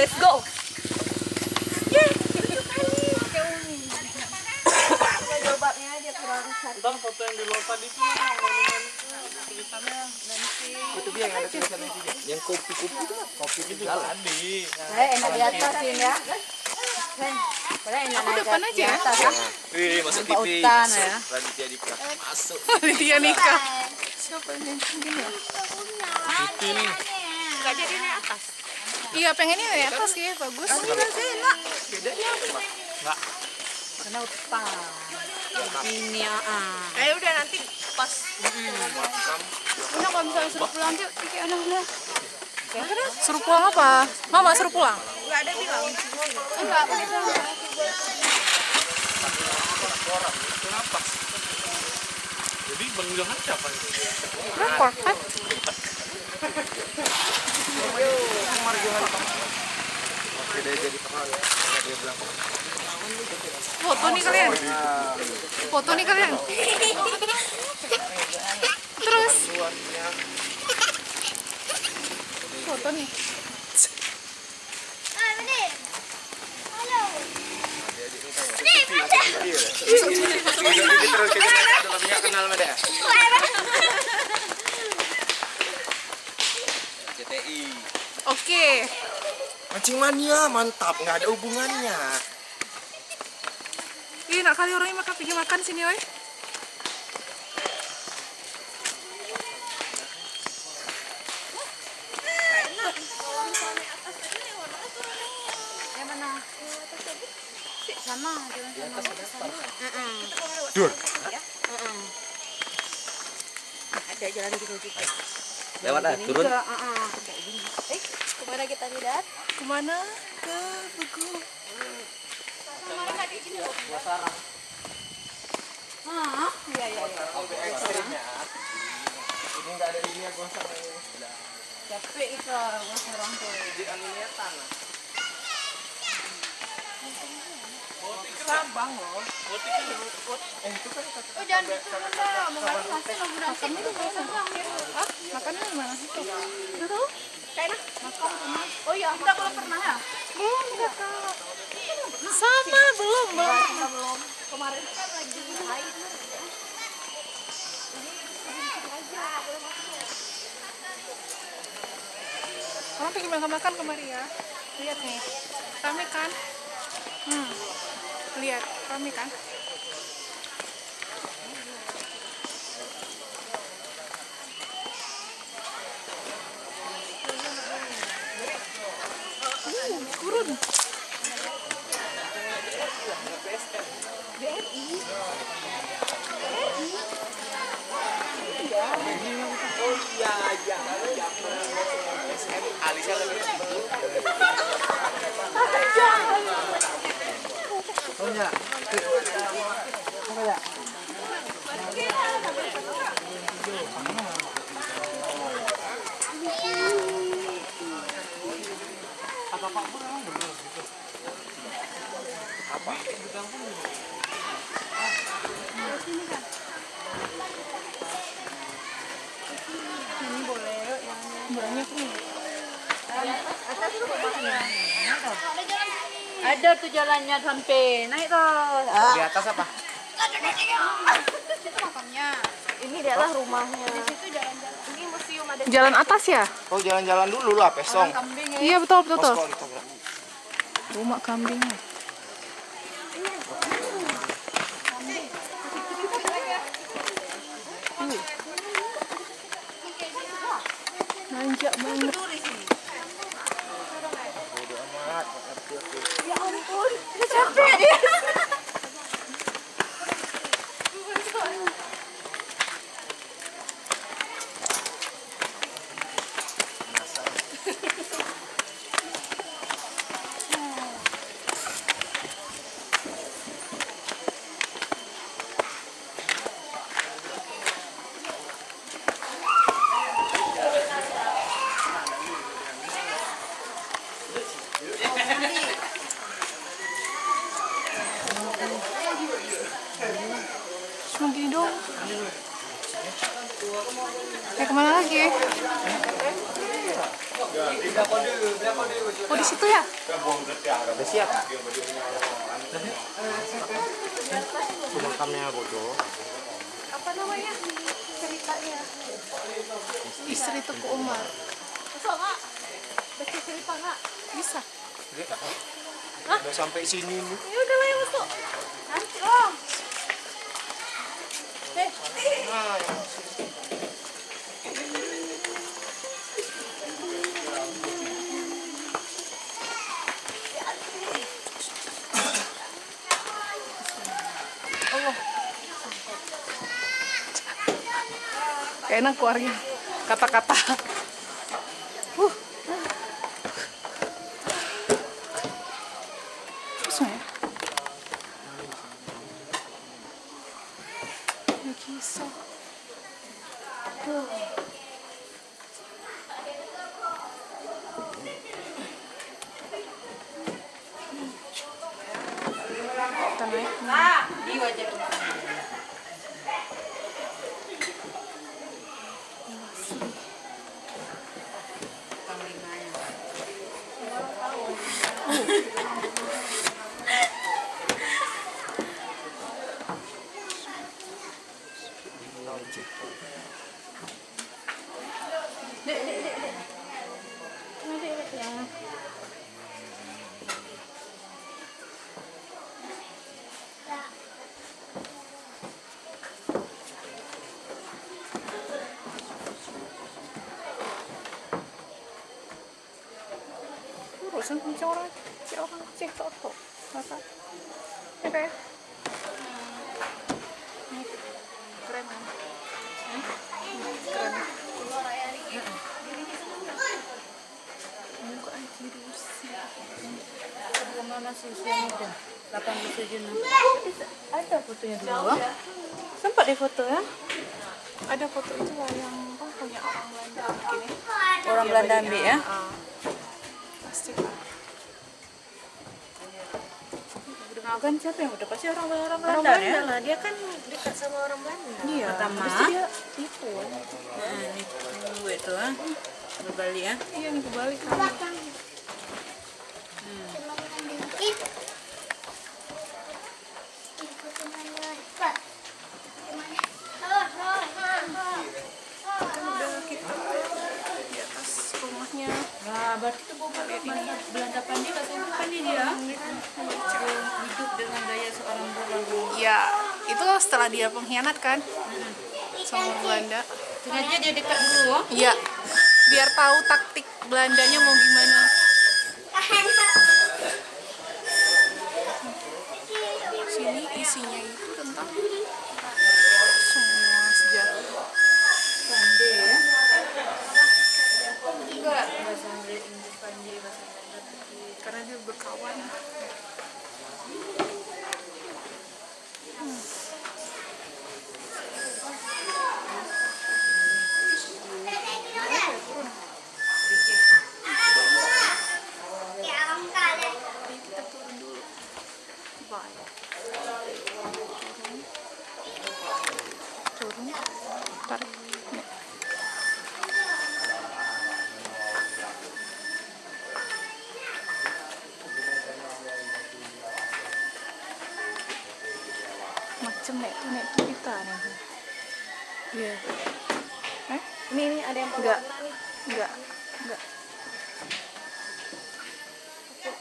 Let's go. Jawabnya dia kurang satu. Ntar foto yang di luar tadi tuh monumen tulisannya Itu dia yang ada tulisannya itu dia. Yang kopi-kopi itu kan kopi itu tadi. Enak di atas ini ya. Aku depan aja ya. Wih, masuk TV. Hutan ya. Raditya Dika. Masuk. Dia nikah. Siapa yang gini ya? itu nih. Gak jadi naik atas. Iya pengennya naik atas sih, bagus. Bedanya apa? Enggak. Karena hutan. Ini ya. Eh udah nanti pas. Mana kalau misalnya suruh pulang yuk, kayak anak-anak. Suruh pulang apa? Mama suruh pulang? Enggak ada bilang. Enggak, Kenapa? Jadi Bang Johan siapa nih? Rekor kan? Oke, dia jadi kenal ya. Dia bilang Foto nih kalian. Foto nih kalian. Terus. Foto nih. terus kita kenal sama dia. CTI. Oke. Mancing mania mantap, nggak ada hubungannya. Ih, nak kali orangnya makan pergi makan sini, oi. Sama, jalan sama. Dur. Ada jalan gitu juga. Lewat ah, turun. Kayak gini. Kemana kita lihat? Kemana? Ke Buku. Iya. Ekstrimnya. Ini nggak ada ini ya, gua sama. Capek itu, orang tuh. Di anunya tanah. Sabang loh. Itu kan Oh jangan gitu dah, mau ngasih nasi mau nasi itu nggak sabang. Hah? Makannya di mana? Nggak tahu. Kayak makan pernah. Oh iya, kita belum pernah ya. Belum, enggak tahu. Sama, belum. Belum. Kemarin kan lagi haid. Orang pergi makan kemari ya. Lihat nih. Rame kan? Lihat, rame kan? Gurun. oh iya. Alisa lagi di situ. Oh ya. Kata Pak Pur emang bener gitu. Apa? Banyak nih. Atas rumahnya. Ada tuh jalannya sampai naik tuh. Di atas apa? Itu makamnya. Ini adalah rumahnya. Di situ jalan-jalan. Ini museum ada. Jalan atas ya? Oh, jalan-jalan dulu lah, pesong. Kambing ya. Iya, betul. Posko gitu, bro. Rumah kambingnya. Manjak banget. Bodo amat. Ya ampun, capek dia. Oh di situ ya? Udah siap. Itu makamnya bodoh. Apa namanya? Ceritanya. Istri Teguh Umar. Masuk nggak? Baca cerita nggak? Bisa. Udah sampai sini nih. Ya udah lah, ya masuk. Nanti om. Nah, Allah. Kayak enak keluarnya. Kata-kata. Susah ya? Ini kisah. Kita naik. Di wajah. Urusan punya orang Aceh toto. Masa? Ya kayak keren kan? Keren. Muka aja diusir. Kemana sih usianya udah 87 nih. Ada fotonya dulu. Sempat di foto ya? Ada foto itu lah yang punya orang Belanda begini. Orang Belanda ambil ya? Pasti lah. Nah, kan siapa yang udah pasti orang Orang Belanda ya? Belanda lah, dia kan dekat sama orang Belanda. Iya. Pertama. Pasti dia itu. Nah, ini gue itu ah. Berbalik ya. Iya nih kebalik kan. Di atas rumahnya. Nah, berarti itu bukan Belanda Pandi katanya Pandi dia. Hidup dengan gaya seorang Belanda. Ya, itu setelah dia pengkhianat kan sama orang Belanda. Sengaja dia dekat dulu. Iya, biar tahu taktik Belandanya mau gimana. Sini isinya itu tentang semua sejarah. Pandi ya. Enggak bahasa Inggris Pandi bahasa Belanda. Karena dia berkawan. Kita turun dulu. Bye. Turun. Tarik. Nih. Macam naik kita nih. Iya. Ini ada yang Enggak. warna nih. Enggak.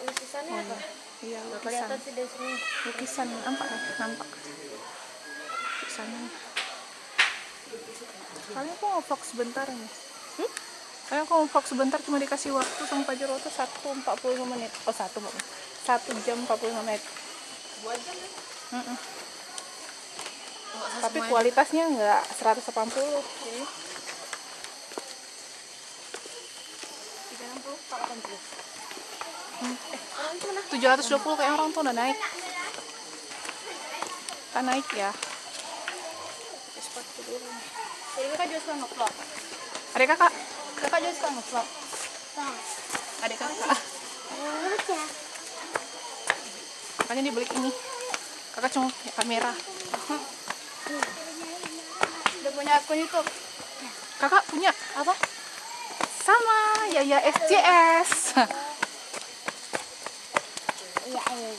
Lukisannya apa? Iya, Nggak lukisan. kelihatan sih dari sini. Lukisan nampak ya? Nampak. Lukisannya. Kalian kok mau vlog sebentar nih? Kalian kok mau vlog sebentar cuma dikasih waktu sama Pak Jero tuh 1:45 menit. Oh, 1 jam 45 menit. 2 jam ya? Tapi kualitasnya nggak 180. 720 kayak orang tuh udah naik. Kita naik ya. Sepatu dulu. Jadi kakak juga suka nge-vlog. Adik kakak. Kakak juga suka nge-vlog. Adik kakak. Makanya dia beli ini. Kakak cuma pakai kamera. Udah punya akun YouTube. Kakak punya Apa? sama Yaya SJS. Iya, ayo.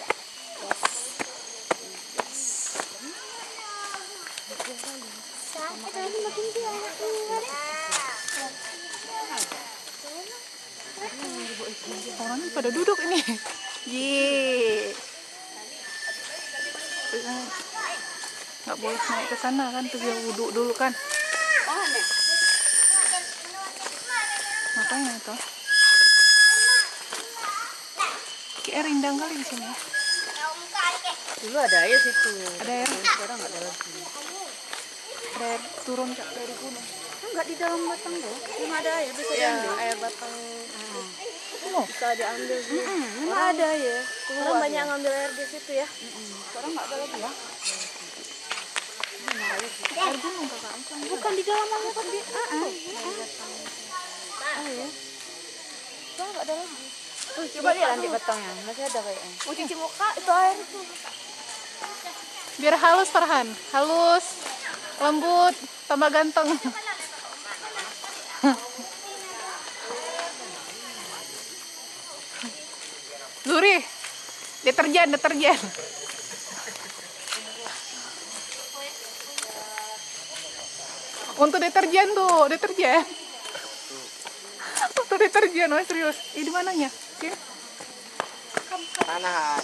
Sampai makin dia. Orangnya pada duduk ini. Yeay. Nggak boleh naik ke sana kan, tuh dia wudhu dulu kan. Ngapain itu? Kayak rindang kali di sini. Dulu ada air situ. Ada air? Sekarang nggak ada lagi. Ada air turun Kak, dari gunung. Enggak di dalam batang tuh. Cuma ada air bisa Ya, diambil. air batang Oh, bisa diambil sih. Memang ada ya. Orang banyak ngambil air di situ ya. Sekarang nggak ada lagi ya. air gunung Kakak. Bukan di dalam air kan di ya. Sekarang nggak ada lagi. Tuh, Coba lihat nanti batangnya. Masih ada kayaknya. mau cuci muka itu air itu. Biar halus Farhan, halus, lembut, tambah ganteng. Zuri, deterjen. Untuk deterjen tuh, deterjen. Untuk deterjen, oh serius. Ini di mananya? Sini. Panahan.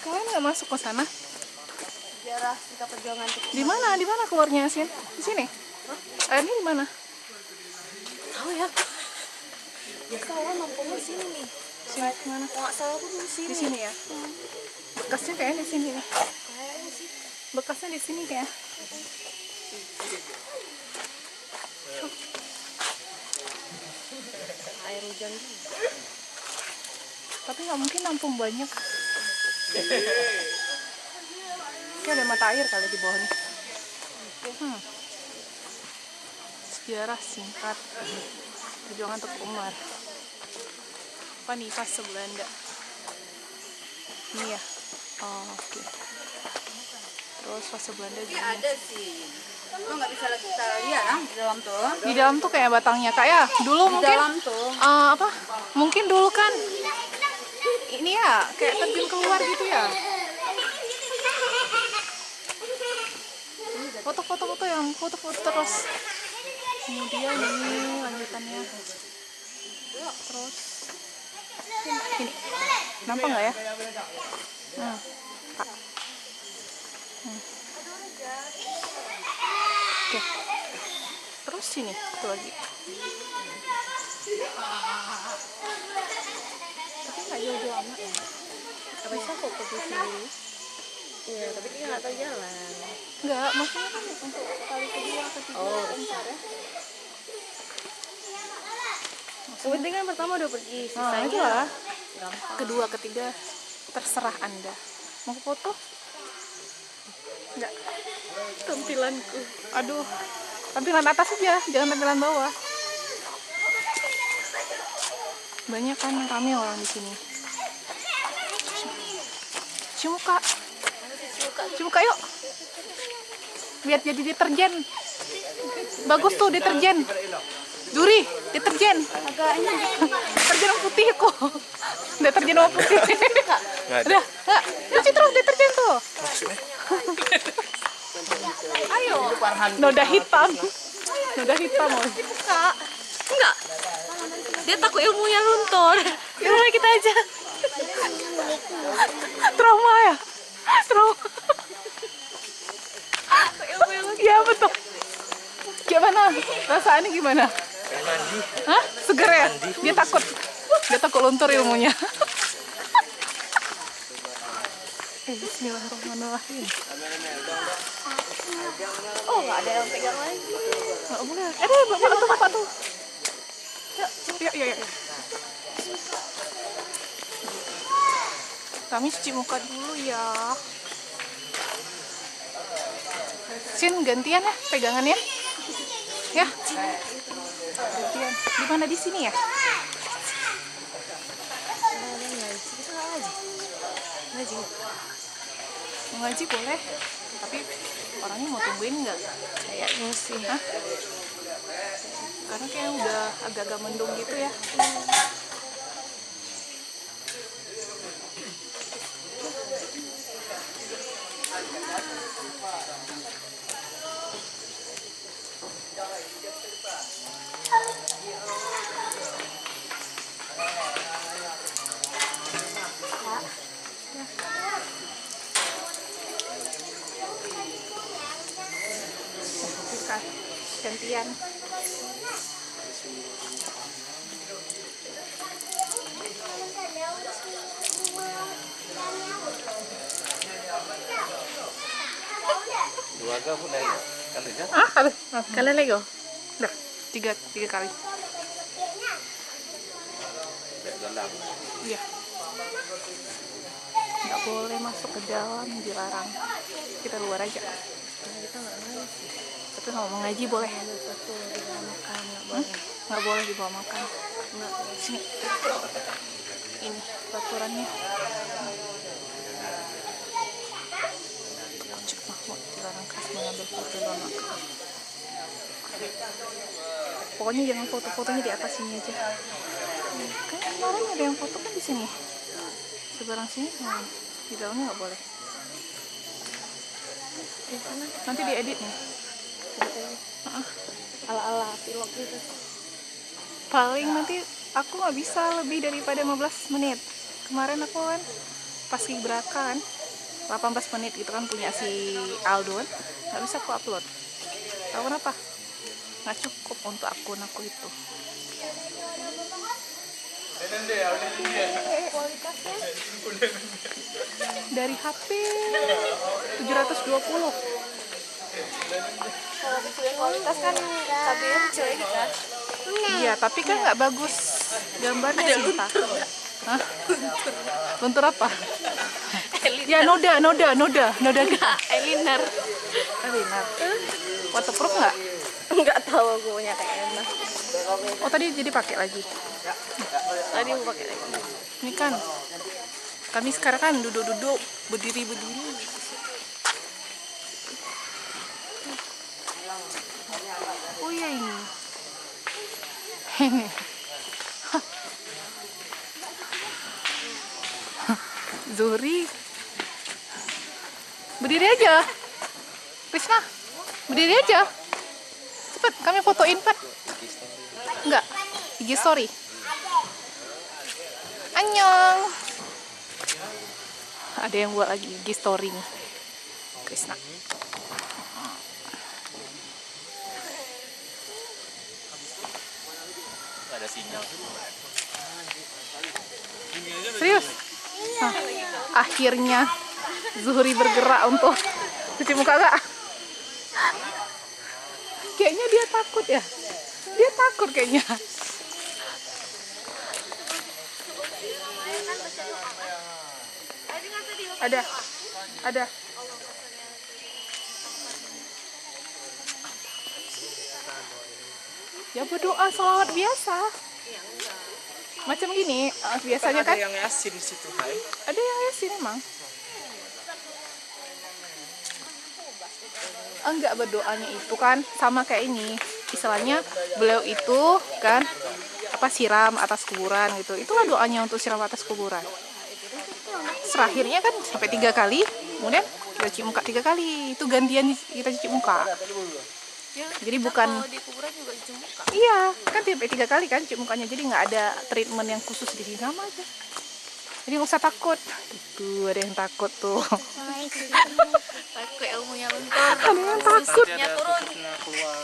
Kalian nggak masuk ke sana? Sejarah kita perjuangan itu. Di mana? Di mana keluarnya, Sin? Di sini. Airnya di mana? Tahu ya. Ya salah nampungnya sini nih. Sini mana? Nggak salah tuh di sini. Di sini ya. Bekasnya kayaknya di sini. Kayaknya sih. Bekasnya di sini kayak. Air hujan juga. Tapi nggak mungkin nampung banyak. Ini ada mata air kali di bawah nih. Sejarah singkat perjuangan Teguh Umar. Apa nih fase Belanda? Ini ya. Oh, oke. Terus fase Belanda Ini juga. ada sih. Lo nggak bisa lagi kita lihat di dalam tuh. Di dalam tuh kayak batangnya kayak dulu Di mungkin dalam tuh. apa? Mungkin dulu kan ini ya kayak terjun keluar gitu ya. Foto-foto yang foto-foto terus. Kemudian ini lanjutannya. Terus ini. Nampak nggak ya? Kak. Oke. Terus sini, itu lagi. Tapi nggak jauh-jauh amat ya. Bisa kok ke sini. Iya, tapi dia nggak tahu jalan. Enggak, maksudnya kan untuk kali kedua, ketiga, keempat ya. Yang penting kan pertama udah pergi, Nah, sisanya itu lah. gampang. Kedua, ketiga, terserah Anda. Mau foto? Enggak. Tampilanku. Aduh, tampilan atas aja, jangan tampilan bawah. Banyak kan yang rame orang di sini. Cuci muka. Cuci muka yuk. Biar jadi deterjen. Bagus tuh deterjen. Duri, deterjen. Agaknya Deterjen warna putih kok. Deterjen warna putih. Udah, enggak. Cuci terus deterjen tuh. ayo. Noda hitam. Noda hitam. Kak. Enggak. Dia takut ilmunya luntur. Yaudah kita aja. Trauma ya? Trauma. Iya betul. Gimana? Rasaannya gimana? Mandi. Hah? Seger ya? Dia takut. Dia takut luntur ilmunya. Bismillahirrahmanirrahim. Oh, nggak ada yang pegang lagi. Nggak boleh. Bapak tuh. Ya. Kami cuci muka dulu ya. Sin, gantian ya pegangannya. Ya. Gantian. Di mana di sini ya? Mau ngaji boleh. Tapi orangnya mau tungguin nggak? Kayaknya sih. Hah? Karena kayak udah agak-agak mendung gitu ya. kalian. Dua agak pun dari kali ya. Kalian lagi oh? Udah, tiga kali. Dalam. Iya. Nggak boleh masuk ke dalam, dilarang. Kita luar aja. Kita nggak mau sih. Tapi kalau mau ngaji boleh. Satu di dalam makan nggak boleh. Nggak boleh dibawa makan. Nggak. Sini. Ini peraturannya. Cek Mahmud dilarang keras mengambil foto dalam makan. Pokoknya jangan foto-fotonya di atas sini aja. Kan kemarin ada yang foto kan di sini. Seberang sini, nah, di dalamnya nggak boleh. Di sana Nanti diedit nih. ala-ala pilot gitu. Paling nanti aku nggak bisa lebih daripada 15 menit. Kemarin aku kan pas gibrakan 18 menit gitu kan punya si Aldo kan, nggak bisa aku upload. Tahu kenapa? Nggak cukup untuk akun aku itu. Dari HP 720. Kalau bikin kualitas kan KBM cuy kita. Iya, tapi kan nggak bagus gambarnya Cinta. Hah? Luntur apa? Ya noda Enggak, eyeliner. Waterproof nggak? Enggak tahu aku punya kayaknya. Oh tadi jadi pakai lagi. Tadi aku pakai lagi. Ini kan kami sekarang kan duduk-duduk, berdiri. Oh iya ini. Ini. Zuhri. Berdiri aja. Krisna. Berdiri aja. Cepet, kami fotoin, Pat. Enggak. IG story. Annyeong. Ada yang buat lagi IG story nih. Krisna. Ada sinyal. Serius? Nah, akhirnya Zuhri bergerak untuk cuci muka gak? Kayaknya dia takut ya. Dia takut kayaknya. Ada. Ya berdoa salawat biasa. Macam gini, biasanya kan Ada yang asin di situ, Hai. ada yang yasin emang. Enggak, berdoanya itu kan sama kayak ini. Istilahnya beliau itu kan apa siram atas kuburan gitu. Itulah doanya untuk siram atas kuburan. Terakhirnya kan sampai 3 kali, kemudian kita cuci muka 3 kali. Itu gantian kita cuci muka. Jadi bukan Kalau di kuburan juga cuci muka. iya, kan sampai 3 kali kan cuci mukanya. Jadi nggak ada treatment yang khusus di sini, sama aja. Jadi nggak usah takut. Tuh ada yang takut tuh. Takut ilmunya luntur. Ada yang takut. Susuknya turun. keluar.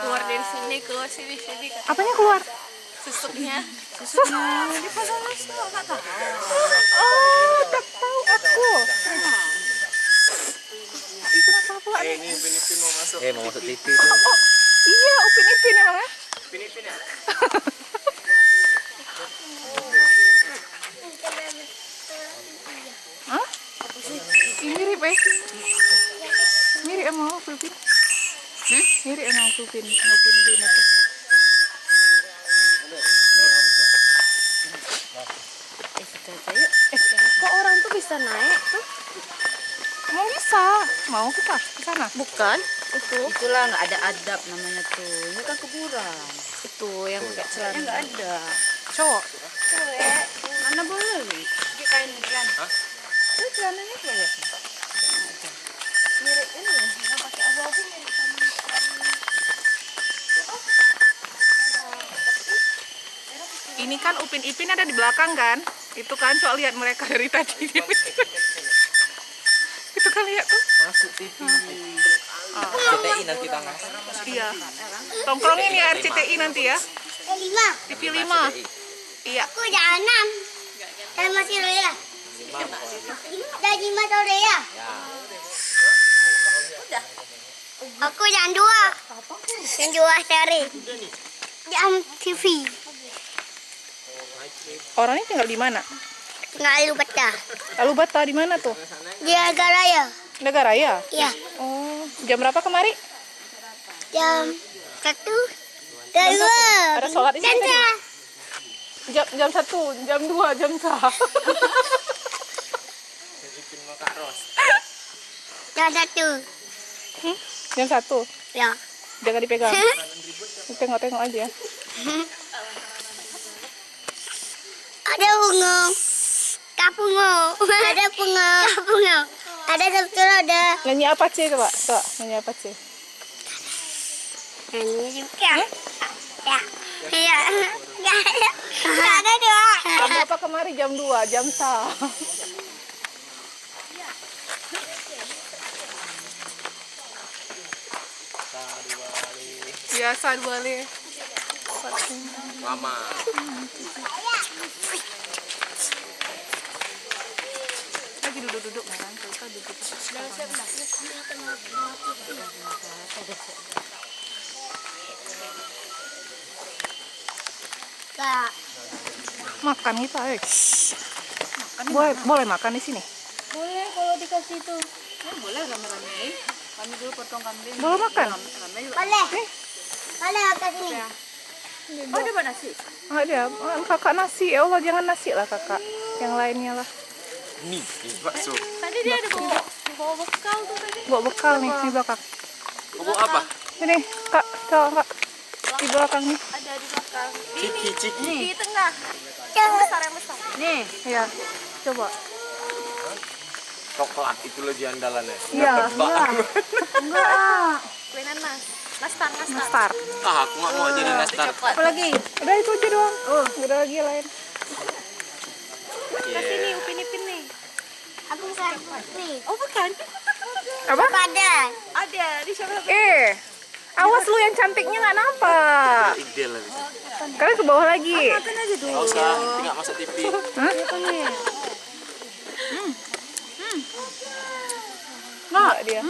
Keluar dari sini, keluar sini. Apanya keluar? Susuknya. Dipasang nggak tahu. Oh, tak tahu aku. Kenapa pula nih? Ini Upin mau masuk. Mau masuk TV itu. Oh, iya, Upin Ipin emang ya? Upin ya? Hah? Mirip mirip emang Upin Ipin. Mirip emang Upin Ipin itu. Kita yuk. Kok orang tuh bisa naik tuh? Mau bisa? Mau kita ke sana? Bukan. Itu. Itulah nggak ada adab namanya tuh. Ini kan kuburan. Itu yang pakai celana. Nggak ada. Cowok. Cewek. Mana boleh nih? Pakai kain beneran. Itu celananya boleh. Mirip ini yang pakai abu-abu mirip sama. Ini kan Upin Ipin ada di belakang kan? Itu kan soal lihat mereka dari tadi. Itu kan lihat tuh. Masuk TV. CTI nanti tangan. Iya. Tongkrongin ya RCTI nanti ya. 5. TV 5. Iya. Aku jam 6. Dan masih ya. Jam 5 sore ya. Aku jam 2. Jam 2 sore. Jam TV. Orangnya tinggal di mana? Nggak lupa. Lalu Bata di mana tuh? Di Agaraya. Negaraya? Iya. Oh, jam berapa kemari? Jam 1. Jam 2. Ada sholat di sini Jam tadi? Jam 1, jam 2, jam sah. Jam 1. Jam 1. Ya. Jangan dipegang. Tengok-tengok aja. Ada bunga. Kapungo. Ada bunga. Kapungo. Ada sabtu ada. Nyanyi apa C coba? Coba nyanyi apa C? Ini juga. Ya. Iya. Nggak ada doa. Jam berapa kemari? Jam 2, jam sah. Biasa dua le. Lama. Lagi duduk-duduk kan? Kita duduk. Kak. Makan kita, Boleh makan di sini? Boleh kalau dikasih itu. Boleh rame-rame. Kami dulu potong kambing. Boleh makan? Rame juga. Boleh. Boleh ke sini. Oh, ada apa nasi? Ada. Kakak nasi. Ya Allah, jangan nasi lah kakak. Yang lainnya lah. Nih, bakso. Tadi dia ada bawa bekal tuh tadi. Bawa bekal nih di belakang. Bawa apa? Ini kak, kak. Di belakang nih. Ada di belakang. Ciki. Di tengah. Jangan. Yang besar. Nih. Ya, coba. Coklat itu lebih andalannya. Iya. Enggak. Kue nanas. Nastar. Nastar. Ah, aku nggak mau jadi nastar. Apa lagi? Udah itu aja doang. Oh, nggak ada lagi yang lain. Kasih nih upin-ipin nih. Aku bukan nih. Oh, bukan. Apa? Pada. Ada di siapa? Awas lu yang cantiknya nggak nampak. Ideal lah bisa. Kalian ke bawah lagi. Makan aja dulu. Nggak usah, tinggal masak TV. Hah? Nggak dia.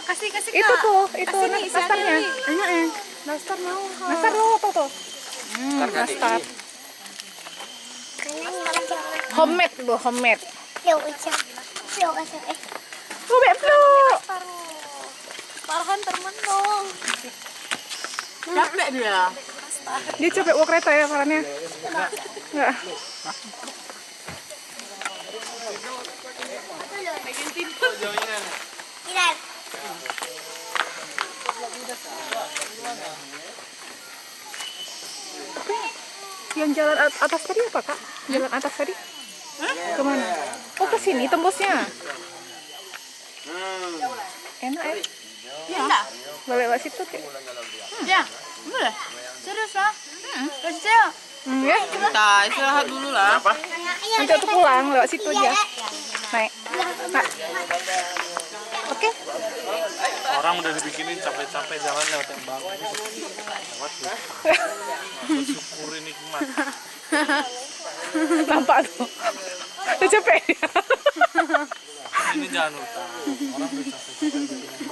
Kasih Itu Kak. tuh, itu Kasih nih, isi nastarnya. aja, Wi. Nastar mau. Nastar mau apa tuh? Nastar. Homemade tuh, homemade. Yuk, ucap. Yuk, kasih. Oh, beblo. Farhan temen dong. Capek dia. Dia capek bawa kereta ya, Farhannya? Enggak. Tidak. Yang jalan atas tadi apa, Kak? Jalan atas tadi? Kemana? Oh, ke sini tembusnya. Enak ya? Iya. Boleh lewat situ, Kak? Ya. Boleh. Serius lah. Kasih saya. Ya. Kita istirahat dulu lah. Nanti aku pulang lewat situ aja. Naik. Nah. Oke. Orang udah dibikinin capek-capek jalan lewat yang bagus. Lewat tuh. Syukurin nikmat. Nampak tuh. Udah capek dia. Ini jangan utang. Orang udah capek-capek.